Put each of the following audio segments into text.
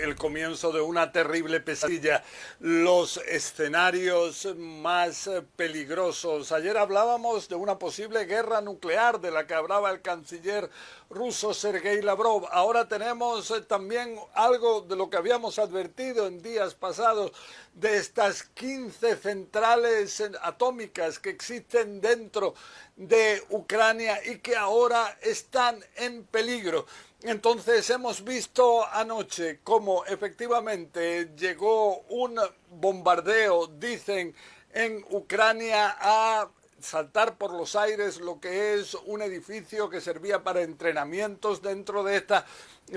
el comienzo de una terrible pesadilla, los escenarios más peligrosos. Ayer hablábamos de una posible guerra nuclear de la que hablaba el canciller ruso Sergei Lavrov. Ahora tenemos también algo de lo que habíamos advertido en días pasados, de estas 15 centrales atómicas que existen dentro de Ucrania y que ahora están en peligro. Entonces hemos visto anoche cómo efectivamente llegó un bombardeo, dicen, en Ucrania a saltar por los aires lo que es un edificio que servía para entrenamientos dentro de esta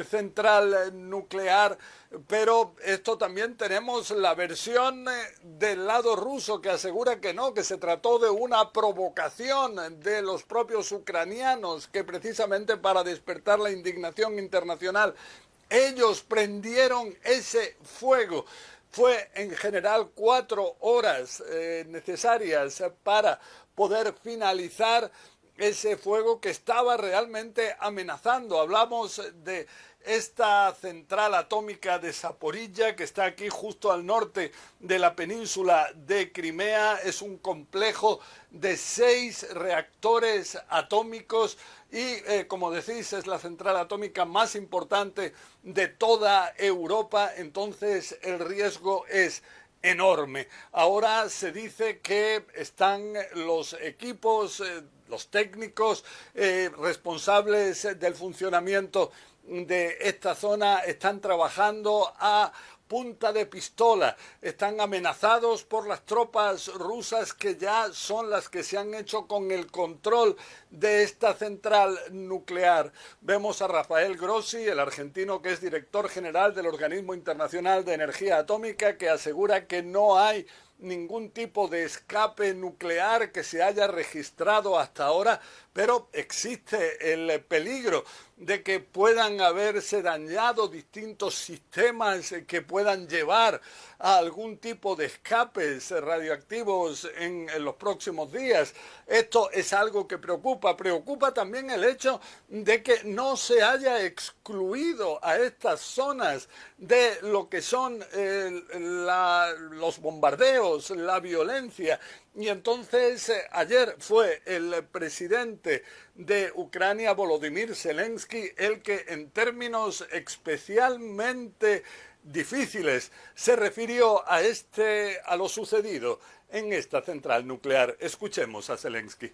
central nuclear, pero esto también tenemos la versión del lado ruso que asegura que no, que se trató de una provocación de los propios ucranianos, que precisamente para despertar la indignación internacional ellos prendieron ese fuego. Fue en general 4 horas necesarias para poder finalizar ese fuego que estaba realmente amenazando. Hablamos de esta central atómica de Zaporilla, que está aquí justo al norte de la península de Crimea. Es un complejo de 6 reactores atómicos y, como decís, es la central atómica más importante de toda Europa. Entonces el riesgo es enorme. Ahora se dice que están los equipos, los técnicos responsables del funcionamiento de esta zona están trabajando a punta de pistola, están amenazados por las tropas rusas que ya son las que se han hecho con el control de esta central nuclear. Vemos a Rafael Grossi, el argentino que es director general del Organismo Internacional de Energía Atómica, que asegura que no hay ningún tipo de escape nuclear que se haya registrado hasta ahora, pero existe el peligro de que puedan haberse dañado distintos sistemas que puedan llevar a algún tipo de escapes radioactivos en los próximos días. Esto es algo que preocupa. Preocupa también el hecho de que no se haya excluido a estas zonas de lo que son los bombardeos, la violencia. Y entonces ayer fue el presidente de Ucrania, Volodymyr Zelensky, el que en términos especialmente difíciles se refirió a lo sucedido en esta central nuclear. Escuchemos a Zelensky.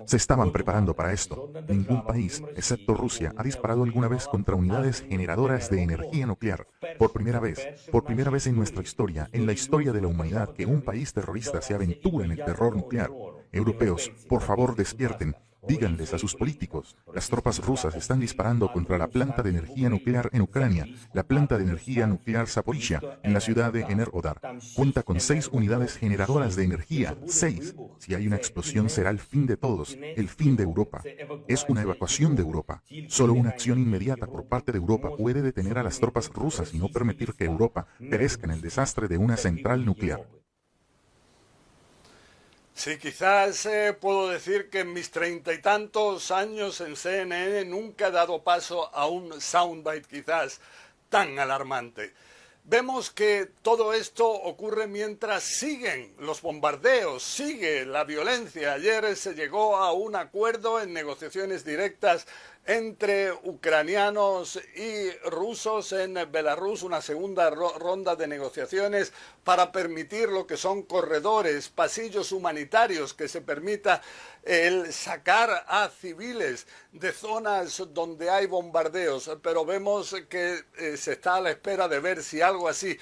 Se estaban preparando para esto. Ningún país, excepto Rusia, ha disparado alguna vez contra unidades generadoras de energía nuclear. Por primera vez en nuestra historia, en la historia de la humanidad, que un país terrorista se aventura en el terror nuclear. Europeos, por favor despierten. Díganles a sus políticos, las tropas rusas están disparando contra la planta de energía nuclear en Ucrania, la planta de energía nuclear Zaporizhia, en la ciudad de Enerhodar. Cuenta con 6 unidades generadoras de energía, 6. Si hay una explosión será el fin de todos, el fin de Europa. Es una evacuación de Europa. Solo una acción inmediata por parte de Europa puede detener a las tropas rusas y no permitir que Europa perezca en el desastre de una central nuclear. Sí, quizás puedo decir que en mis 30 y tantos años en CNN nunca he dado paso a un soundbite quizás tan alarmante. Vemos que todo esto ocurre mientras siguen los bombardeos, sigue la violencia. Ayer se llegó a un acuerdo en negociaciones directas entre ucranianos y rusos en Belarus, una segunda ronda de negociaciones para permitir lo que son corredores, pasillos humanitarios, que se permita el sacar a civiles de zonas donde hay bombardeos, pero vemos que se está a la espera de ver si algo así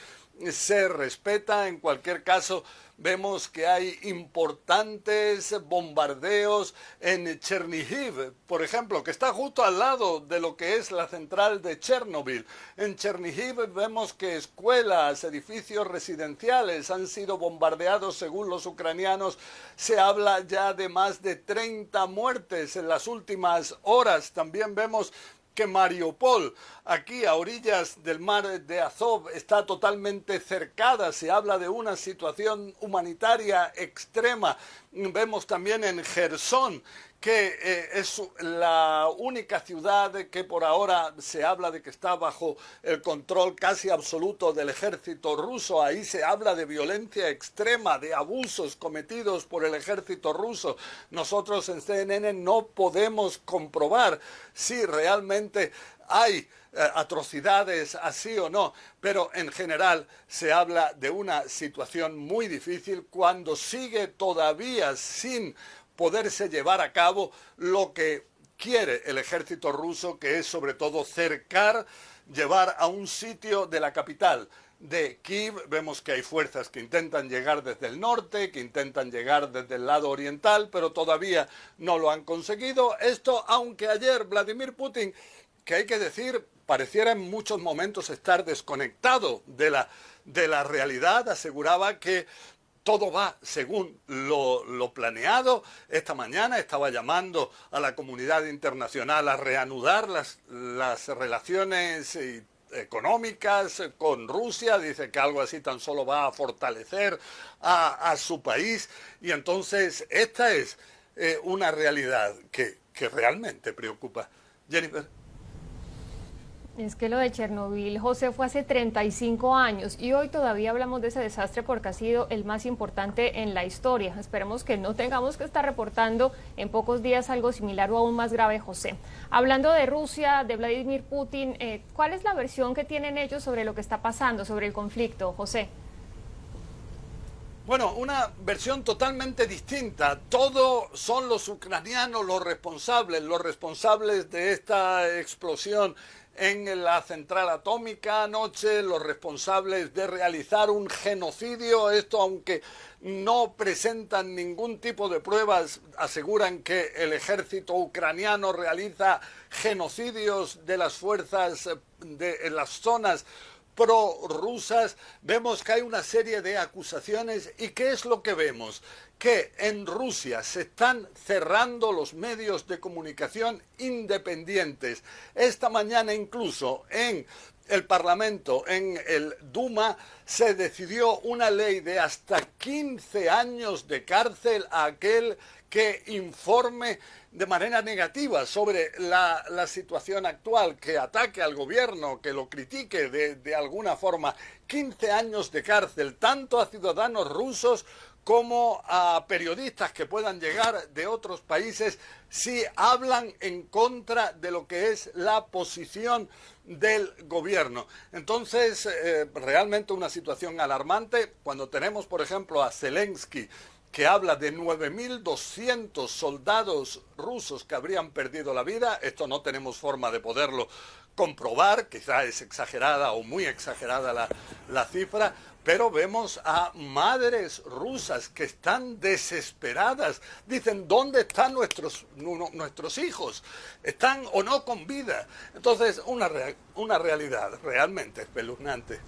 se respeta. En cualquier caso, vemos que hay importantes bombardeos en Chernihiv, por ejemplo, que está justo al lado de lo que es la central de Chernobyl. En Chernihiv vemos que escuelas, edificios residenciales han sido bombardeados según los ucranianos. Se habla ya de más de 30 muertes en las últimas horas. También vemos que Mariupol, aquí a orillas del mar de Azov, está totalmente cercada. Se habla de una situación humanitaria extrema. Vemos también en Jersón que es la única ciudad que por ahora se habla de que está bajo el control casi absoluto del ejército ruso. Ahí se habla de violencia extrema, de abusos cometidos por el ejército ruso. Nosotros en CNN no podemos comprobar si realmente hay atrocidades así o no, pero en general se habla de una situación muy difícil cuando sigue todavía sin poderse llevar a cabo lo que quiere el ejército ruso, que es sobre todo cercar, llevar a un sitio de la capital de Kiev. Vemos que hay fuerzas que intentan llegar desde el norte, que intentan llegar desde el lado oriental, pero todavía no lo han conseguido. Esto, aunque ayer Vladimir Putin, que hay que decir, pareciera en muchos momentos estar desconectado de la realidad, aseguraba que todo va según lo planeado. Esta mañana estaba llamando a la comunidad internacional a reanudar las relaciones económicas con Rusia. Dice que algo así tan solo va a fortalecer a su país. Y entonces esta es una realidad que realmente preocupa. Jennifer. Es que lo de Chernobyl, José, fue hace 35 años y hoy todavía hablamos de ese desastre porque ha sido el más importante en la historia. Esperemos que no tengamos que estar reportando en pocos días algo similar o aún más grave, José. Hablando de Rusia, de Vladimir Putin, ¿cuál es la versión que tienen ellos sobre lo que está pasando, sobre el conflicto, José? Bueno, una versión totalmente distinta. Todos son los ucranianos los responsables de esta explosión en la central atómica anoche, los responsables de realizar un genocidio. Esto, aunque no presentan ningún tipo de pruebas, aseguran que el ejército ucraniano realiza genocidios de las fuerzas en las zonas prorrusas. Vemos que hay una serie de acusaciones. ¿Y qué es lo que vemos? Que en Rusia se están cerrando los medios de comunicación independientes. Esta mañana incluso en el Parlamento, en el Duma, se decidió una ley de hasta 15 años de cárcel a aquel que informe de manera negativa sobre la situación actual, que ataque al gobierno, que lo critique de alguna forma. 15 años de cárcel, tanto a ciudadanos rusos como a periodistas que puedan llegar de otros países si hablan en contra de lo que es la posición del gobierno. Entonces, realmente una situación alarmante cuando tenemos, por ejemplo, a Zelensky, que habla de 9.200 soldados rusos que habrían perdido la vida. Esto no tenemos forma de poderlo comprobar, quizá es exagerada o muy exagerada la cifra, pero vemos a madres rusas que están desesperadas. Dicen, ¿dónde están nuestros hijos? ¿Están o no con vida? Entonces, una realidad realmente espeluznante.